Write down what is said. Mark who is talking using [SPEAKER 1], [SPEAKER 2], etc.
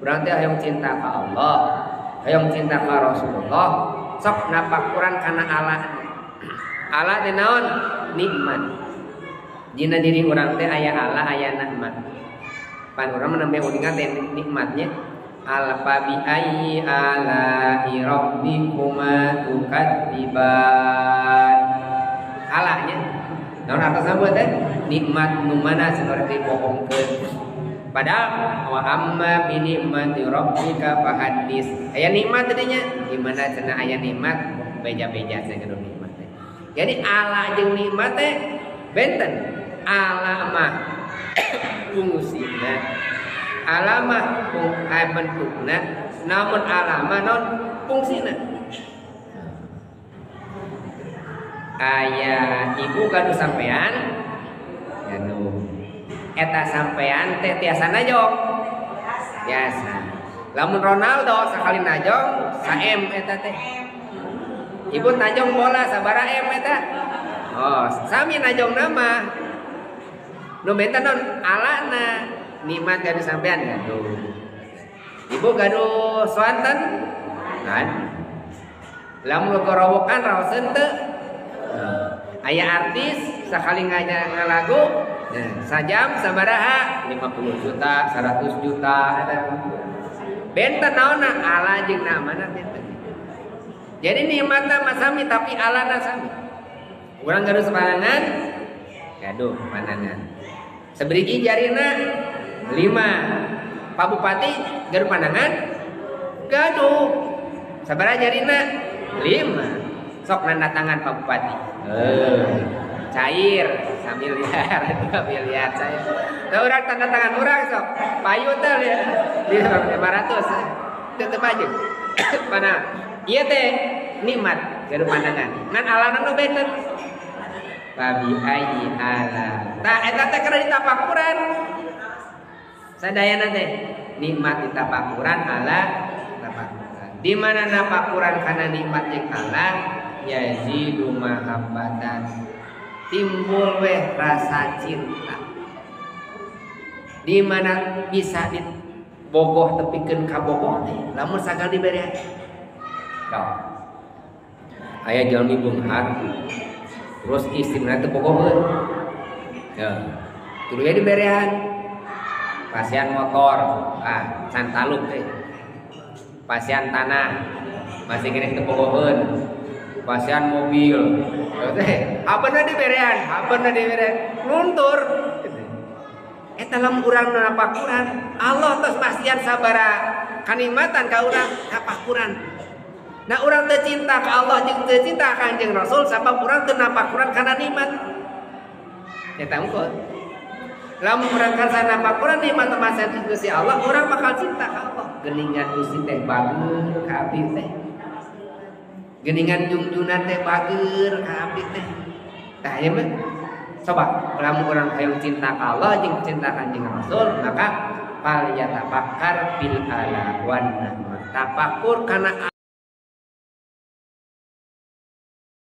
[SPEAKER 1] urang teh hayang cinta ka Allah, hayang cinta ka Rasulullah, sok napakuran kana Allah. Allah teh naon? Nikmat. Dina diri urang teh aya Allah, aya nikmat. Pan urang menambe uningan teh nikmatnya. Alfa bi ayyi ala'i rabbikuma tukadziban. Alahnya naon artosna teh? Nikmat nu mana seperti bohongkeun. Padahal wa amma bi nikmati rabbika fahaddits. Aya nikmat tadinya, gimana cenah aya nikmat beja-beja sakeun nikmat teh. Jadi Allah jeung nikmat teh benten. Allah mah fungsina, Allah mah bentukna, namun Allah mah non fungsina. Aya ibu kanu sampean anu eta sampean teh tiasa najong biasa. Lamun Ronaldo sakali najong saem eta teh. Ibu najong bola sabara em eta. Oh, sami najong nama. Nu benta non alana nikmat kanu sampean gaduh. Ibu gaduh swanten kan. Lamun gorowokan raoseun teu. Aya artis sakali ngalagu sajam sabaraha 50 juta 100 juta benten naonna Allah jeung namana benten. Jadi nikmatna mah sami tapi alana sami. Urang gaduh pandangan gaduh pandangan sabrigi jarina 5. Pak Bupati gaduh pandangan gaduh sabaraha jarina 5. Sok nanda tangan Pak Bupati. Cair sambil lihat 2 miliar saya. Teu urang tanda tangan urang sok. Payu teh ya. 500. Teu aja. Mana? Ieu teh nikmat gaduh pandangan. Ngan alana nu benten. Babi ayyi ala. Tah eta teh kada ditapakuran. Sadayana teh nikmat ditapakuran ala tapakuran. Di mana napakuran kana nikmat jeung Allah yazidu mahabbatan, timbul weh rasa cinta. Di mana bisa dibogoh tepikeun ka bogoh teh lamun sagal dibere kau aya jalmi beunghar terus istrina teu bogoheun ya tuluy diberean pasian motor can taluk teh pasian tanah masih kene teu bogoheun pasian mobil, apa diberean, luntur. Eta lamun urang napakuran, Allah tos pasian sabara kanikmatan ka urang napakuran. Nah urang teu cinta ka Allah jeung teu cinta ka Kanjeng Rasul sabab urang teu napakuran kana nikmat. Eta engko. Lamun urang kana napakuran nikmat masa Gusti Allah, urang bakal cinta ka Allah. Geuningan Gusti teh bagus ka abdi teh. Geningan junjunan teh bageur ka abdi teh. Tah ieu mah coba lamun urang hayang cinta ka Allah jeung cinta ka Kanjeng Rasul maka fal yatafakkar bil ala wan tafakur kana